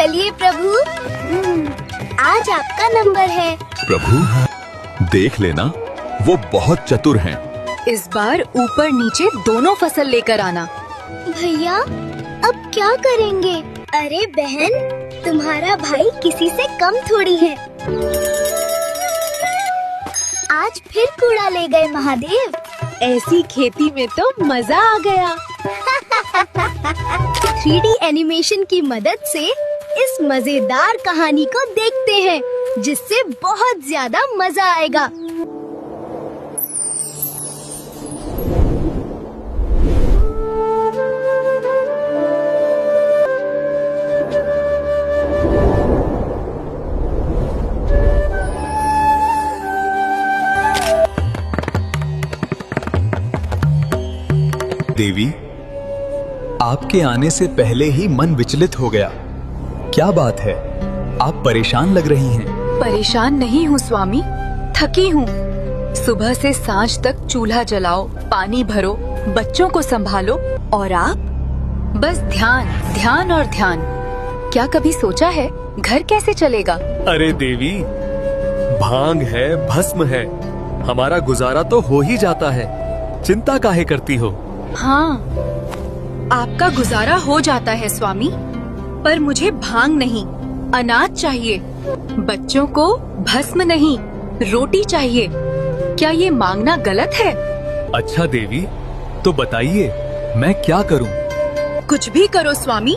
चलिए प्रभु, आज आपका नंबर है। प्रभु देख लेना, वो बहुत चतुर हैं। इस बार ऊपर नीचे दोनों फसल लेकर आना। भैया अब क्या करेंगे? अरे बहन, तुम्हारा भाई किसी से कम थोड़ी है। आज फिर कूड़ा ले गए महादेव। ऐसी खेती में तो मजा आ गया। 3D एनिमेशन की मदद से इस मजेदार कहानी को देखते हैं, जिससे बहुत ज्यादा मजा आएगा। देवी, आपके आने से पहले ही मन विचलित हो गया। क्या बात है, आप परेशान लग रही हैं। परेशान नहीं हूँ स्वामी, थकी हूँ। सुबह से सांझ तक चूल्हा जलाओ, पानी भरो, बच्चों को संभालो, और आप बस ध्यान ध्यान और ध्यान। क्या कभी सोचा है घर कैसे चलेगा? अरे देवी, भांग है, भस्म है, हमारा गुजारा तो हो ही जाता है। चिंता काहे करती हो? हाँ, आपका गुजारा हो जाता है स्वामी, पर मुझे भांग नहीं, अनाज चाहिए। बच्चों को भस्म नहीं, रोटी चाहिए। क्या ये मांगना गलत है? अच्छा देवी, तो बताइए मैं क्या करूं? कुछ भी करो स्वामी,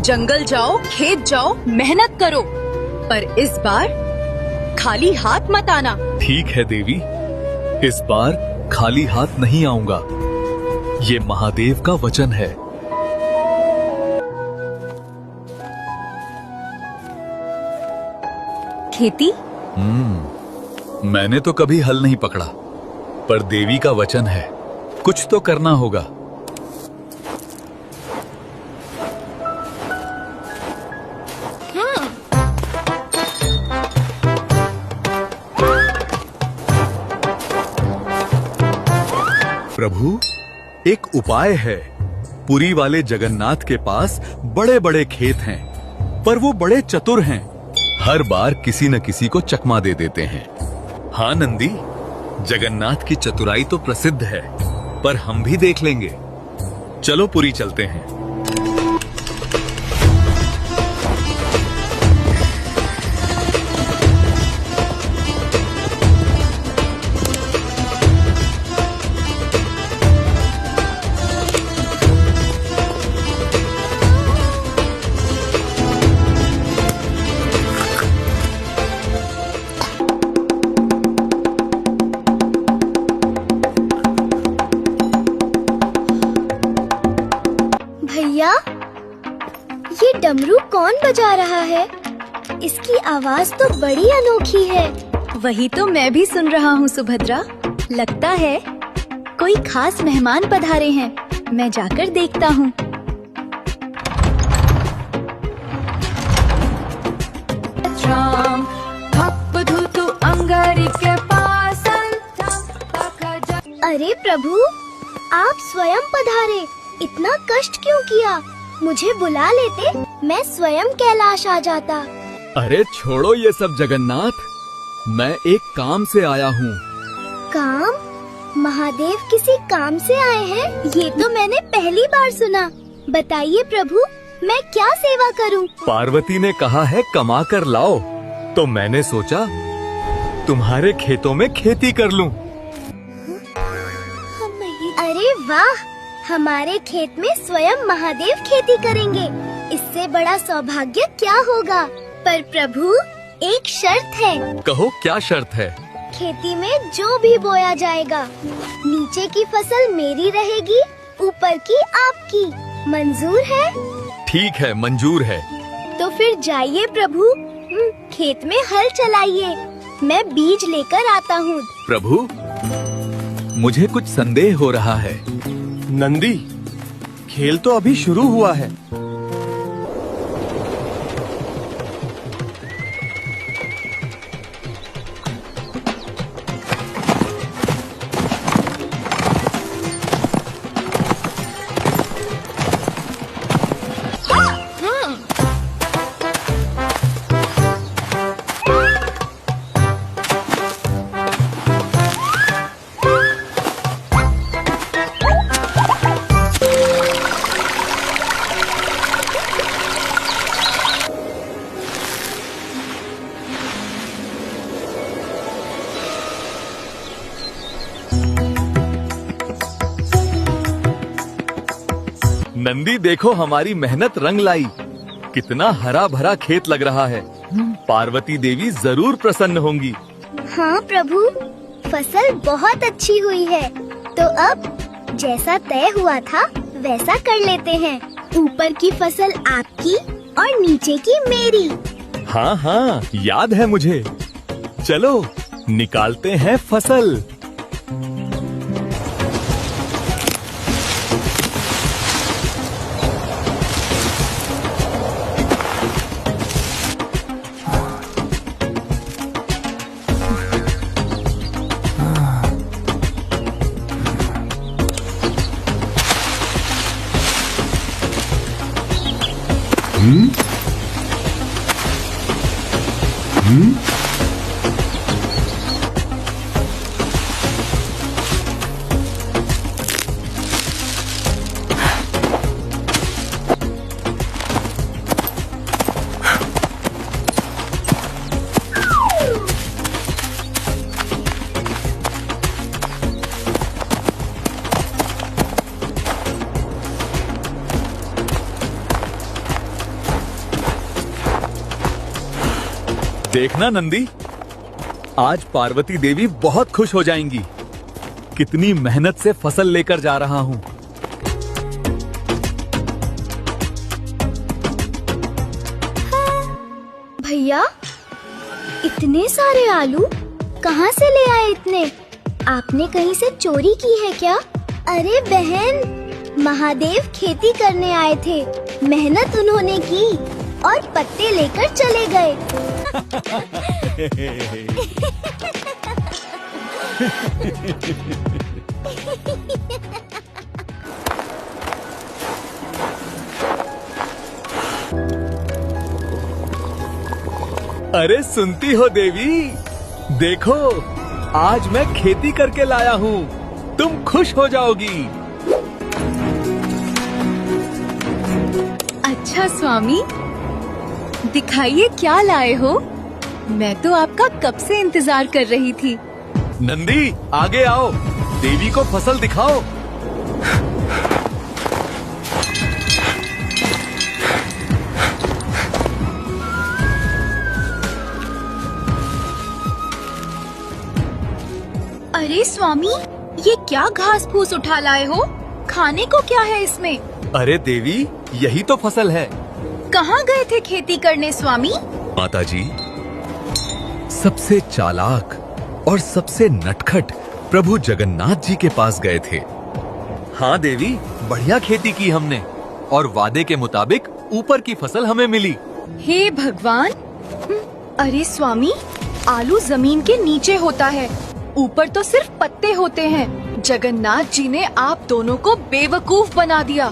जंगल जाओ, खेत जाओ, मेहनत करो, पर इस बार खाली हाथ मत आना। ठीक है देवी, इस बार खाली हाथ नहीं आऊंगा। ये महादेव का वचन है। खेती? मैंने तो कभी हल नहीं पकड़ा, पर देवी का वचन है, कुछ तो करना होगा। प्रभु, एक उपाय है। पुरी वाले जगन्नाथ के पास बड़े बड़े खेत हैं, पर वो बड़े चतुर हैं। हर बार किसी न किसी को चकमा दे देते हैं। हाँ नंदी, जगन्नाथ की चतुराई तो प्रसिद्ध है, पर हम भी देख लेंगे। चलो पुरी चलते हैं। भैया, ये डमरू कौन बजा रहा है? इसकी आवाज तो बड़ी अनोखी है। वही तो मैं भी सुन रहा हूँ सुभद्रा। लगता है कोई खास मेहमान पधारे हैं। मैं जाकर देखता हूँ। अरे प्रभु, आप स्वयं पधारे। इतना कष्ट क्यों किया? मुझे बुला लेते, मैं स्वयं कैलाश आ जाता। अरे छोड़ो ये सब जगन्नाथ, मैं एक काम से आया हूँ। काम? महादेव किसी काम से आए हैं? ये तो मैंने पहली बार सुना। बताइए प्रभु, मैं क्या सेवा करूँ? पार्वती ने कहा है कमा कर लाओ, तो मैंने सोचा तुम्हारे खेतों में खेती कर लूँ। अरे वाह, हमारे खेत में स्वयं महादेव खेती करेंगे। इससे बड़ा सौभाग्य क्या होगा? पर प्रभु, एक शर्त है। कहो क्या शर्त है? खेती में जो भी बोया जाएगा, नीचे की फसल मेरी रहेगी, ऊपर की आपकी। मंजूर है? ठीक है, मंजूर है। तो फिर जाइए प्रभु, खेत में हल चलाइए। मैं बीज लेकर आता हूँ। प्रभु, मुझे कुछ संदेह हो रहा है। नंदी, खेल तो अभी शुरू हुआ है। नंदी देखो हमारी मेहनत रंग लाई। कितना हरा भरा खेत लग रहा है। पार्वती देवी जरूर प्रसन्न होंगी। हाँ प्रभु, फसल बहुत अच्छी हुई है। तो अब जैसा तय हुआ था वैसा कर लेते हैं। ऊपर की फसल आपकी और नीचे की मेरी। हाँ हाँ, याद है मुझे। चलो निकालते हैं फसल। देखना नंदी, आज पार्वती देवी बहुत खुश हो जाएंगी। कितनी मेहनत से फसल लेकर जा रहा हूँ। भैया, इतने सारे आलू कहाँ से ले आए इतने? आपने कहीं से चोरी की है क्या? अरे बहन, महादेव खेती करने आए थे। मेहनत उन्होंने की और पत्ते लेकर चले गए। अरे सुनती हो देवी, देखो आज मैं खेती करके लाया हूँ। तुम खुश हो जाओगी। अच्छा स्वामी, दिखाइए क्या लाए हो। मैं तो आपका कब से इंतजार कर रही थी। नंदी आगे आओ, देवी को फसल दिखाओ। अरे स्वामी, ये क्या घास फूस उठा लाए हो? खाने को क्या है इसमें? अरे देवी, यही तो फसल है। कहाँ गए थे खेती करने स्वामी? माताजी, सबसे चालाक और सबसे नटखट प्रभु जगन्नाथ जी के पास गए थे। हाँ देवी, बढ़िया खेती की हमने और वादे के मुताबिक ऊपर की फसल हमें मिली। हे भगवान! अरे स्वामी, आलू जमीन के नीचे होता है, ऊपर तो सिर्फ पत्ते होते हैं। जगन्नाथ जी ने आप दोनों को बेवकूफ बना दिया।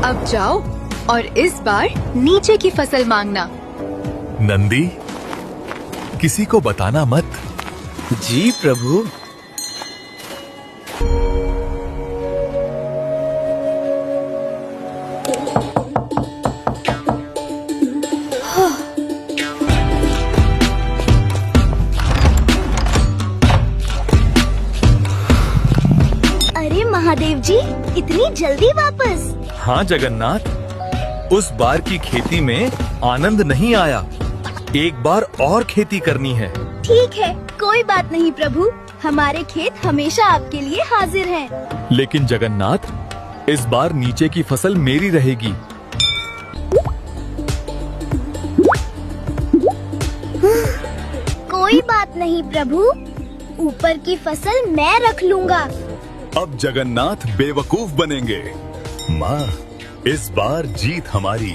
अब जाओ और इस बार नीचे की फसल मांगना। नंदी, किसी को बताना मत। जी प्रभु। अरे महादेव जी, इतनी जल्दी वापस? हाँ जगन्नाथ, उस बार की खेती में आनंद नहीं आया। एक बार और खेती करनी है। ठीक है, कोई बात नहीं प्रभु, हमारे खेत हमेशा आपके लिए हाजिर हैं। लेकिन जगन्नाथ, इस बार नीचे की फसल मेरी रहेगी। कोई बात नहीं प्रभु, ऊपर की फसल मैं रख लूंगा। अब जगन्नाथ बेवकूफ बनेंगे। माँ, इस बार जीत हमारी।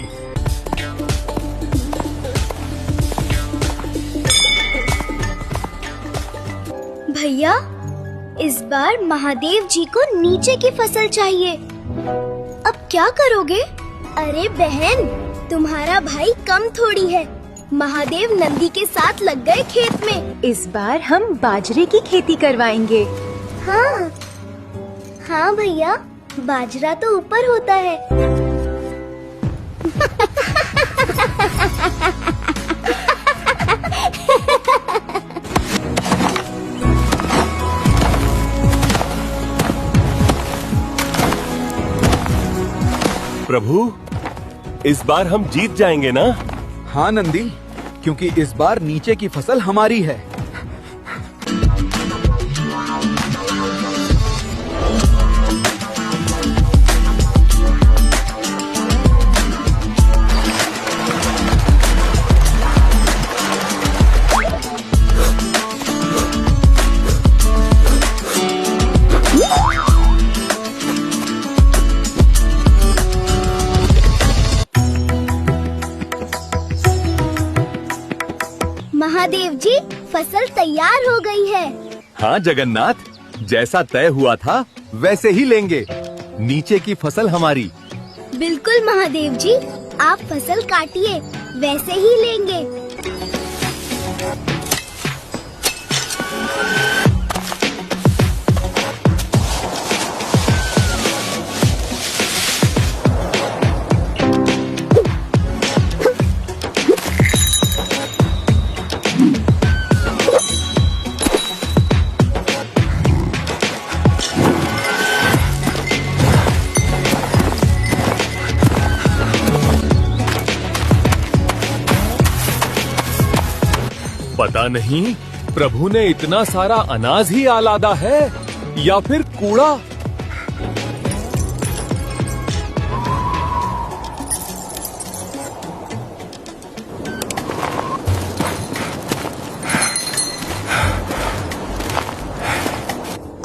भैया, इस बार महादेव जी को नीचे की फसल चाहिए। अब क्या करोगे? अरे बहन, तुम्हारा भाई कम थोड़ी है। महादेव नंदी के साथ लग गए खेत में। इस बार हम बाजरे की खेती करवाएंगे। हाँ हाँ भैया, बाजरा तो ऊपर होता है। प्रभु, इस बार हम जीत जाएंगे ना? हाँ नंदी, क्योंकि इस बार नीचे की फसल हमारी है। महादेव जी, फसल तैयार हो गई है। हाँ जगन्नाथ, जैसा तय हुआ था वैसे ही लेंगे। नीचे की फसल हमारी। बिल्कुल महादेव जी, आप फसल काटिए, वैसे ही लेंगे। पता नहीं प्रभु ने इतना सारा अनाज ही आलादा है या फिर कूड़ा।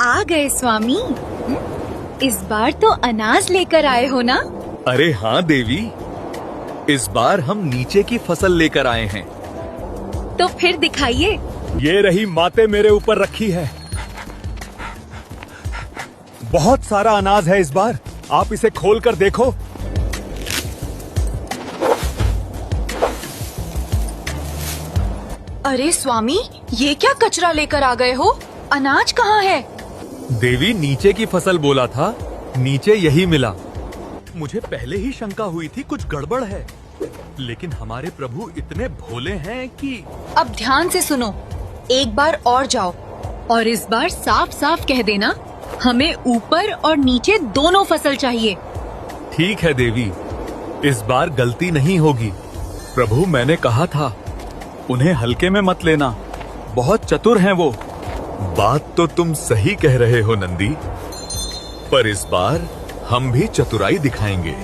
आ गए स्वामी। इस बार तो अनाज लेकर आए हो ना? अरे हाँ देवी, इस बार हम नीचे की फसल लेकर आए हैं। तो फिर दिखाइए। ये रही माते मेरे ऊपर रखी है। बहुत सारा अनाज है इस बार, आप इसे खोल कर देखो। अरे स्वामी, ये क्या कचरा लेकर आ गए हो? अनाज कहाँ है? देवी, नीचे की फसल बोला था, नीचे यही मिला। मुझे पहले ही शंका हुई थी कुछ गड़बड़ है, लेकिन हमारे प्रभु इतने भोले हैं कि। अब ध्यान से सुनो, एक बार और जाओ और इस बार साफ साफ कह देना, हमें ऊपर और नीचे दोनों फसल चाहिए। ठीक है देवी, इस बार गलती नहीं होगी। प्रभु, मैंने कहा था उन्हें हल्के में मत लेना, बहुत चतुर हैं वो। बात तो तुम सही कह रहे हो नंदी, पर इस बार हम भी चतुराई दिखाएंगे।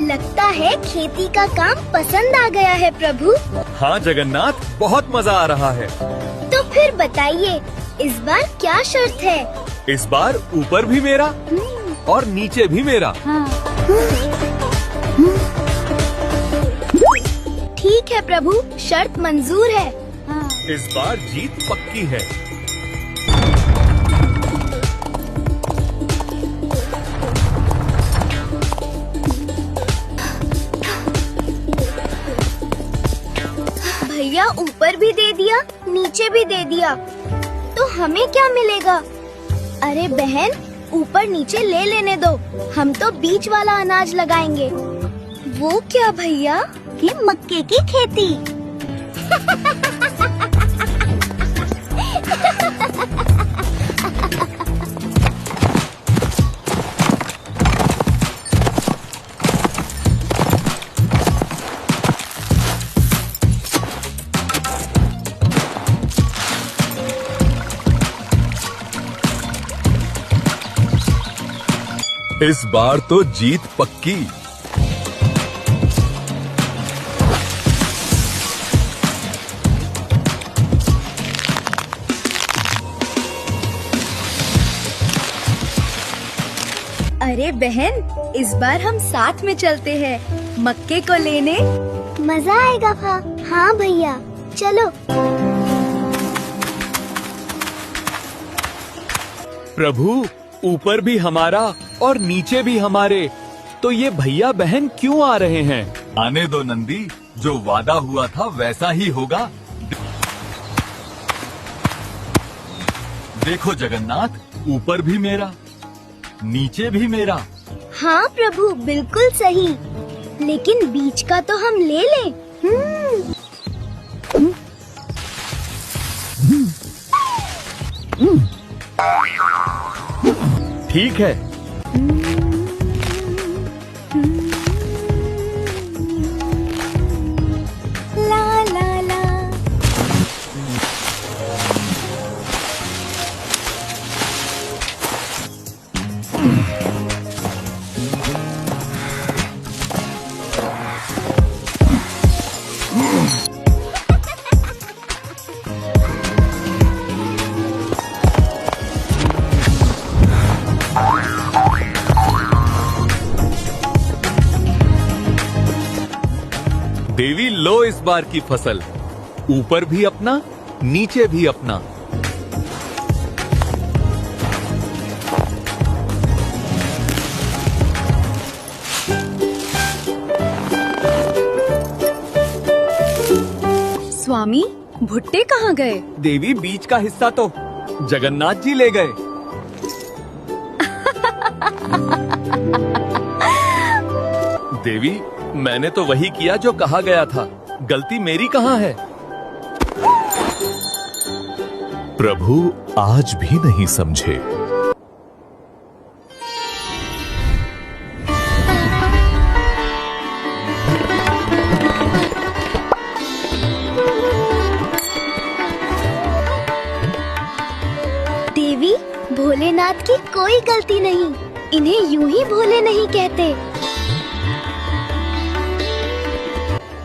लगता है खेती का काम पसंद आ गया है प्रभु। हाँ जगन्नाथ, बहुत मजा आ रहा है। तो फिर बताइए, इस बार क्या शर्त है? इस बार ऊपर भी मेरा और नीचे भी मेरा। ठीक है प्रभु, शर्त मंजूर है। इस बार जीत पक्की है। भैया ऊपर भी दे दिया, नीचे भी दे दिया, तो हमें क्या मिलेगा? अरे बहन, ऊपर नीचे ले लेने दो, हम तो बीच वाला अनाज लगाएंगे। वो क्या भैया? ये मक्के की खेती। इस बार तो जीत पक्की। अरे बहन, इस बार हम साथ में चलते हैं मक्के को लेने। मजा आएगा हाँ भैया, चलो। प्रभु, ऊपर भी हमारा और नीचे भी हमारे, तो ये भैया बहन क्यों आ रहे हैं? आने दो नंदी, जो वादा हुआ था वैसा ही होगा। देखो जगन्नाथ, ऊपर भी मेरा, नीचे भी मेरा। हाँ प्रभु, बिल्कुल सही। लेकिन बीच का तो हम ले लें। ठीक है। ला ला ला। देवी, लो इस बार की फसल, ऊपर भी अपना, नीचे भी अपना। स्वामी, भुट्टे कहाँ गए? देवी, बीच का हिस्सा तो जगन्नाथ जी ले गए। देवी, मैंने तो वही किया जो कहा गया था। गलती मेरी कहाँ है? प्रभु आज भी नहीं समझे। देवी, भोलेनाथ की कोई गलती नहीं। इन्हें यूं ही भोले नहीं कहते।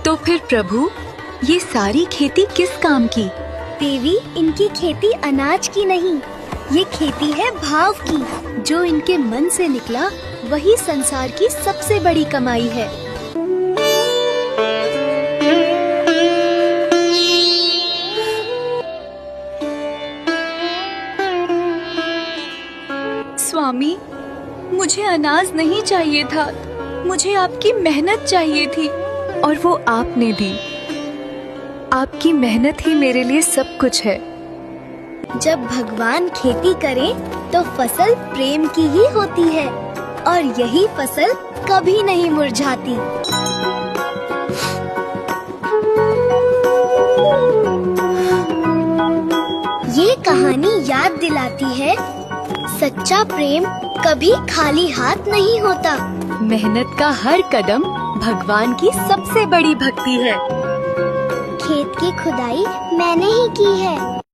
तो फिर प्रभु, ये सारी खेती किस काम की? देवी, इनकी खेती अनाज की नहीं, ये खेती है भाव की। जो इनके मन से निकला वही संसार की सबसे बड़ी कमाई है। स्वामी, मुझे अनाज नहीं चाहिए था, मुझे आपकी मेहनत चाहिए थी और वो आपने दी। आपकी मेहनत ही मेरे लिए सब कुछ है। जब भगवान खेती करें तो फसल प्रेम की ही होती है और यही फसल कभी नहीं मुरझाती। ये कहानी याद दिलाती है, सच्चा प्रेम कभी खाली हाथ नहीं होता। मेहनत का हर कदम भगवान की सबसे बड़ी भक्ति है। खेत की खुदाई मैंने ही की है।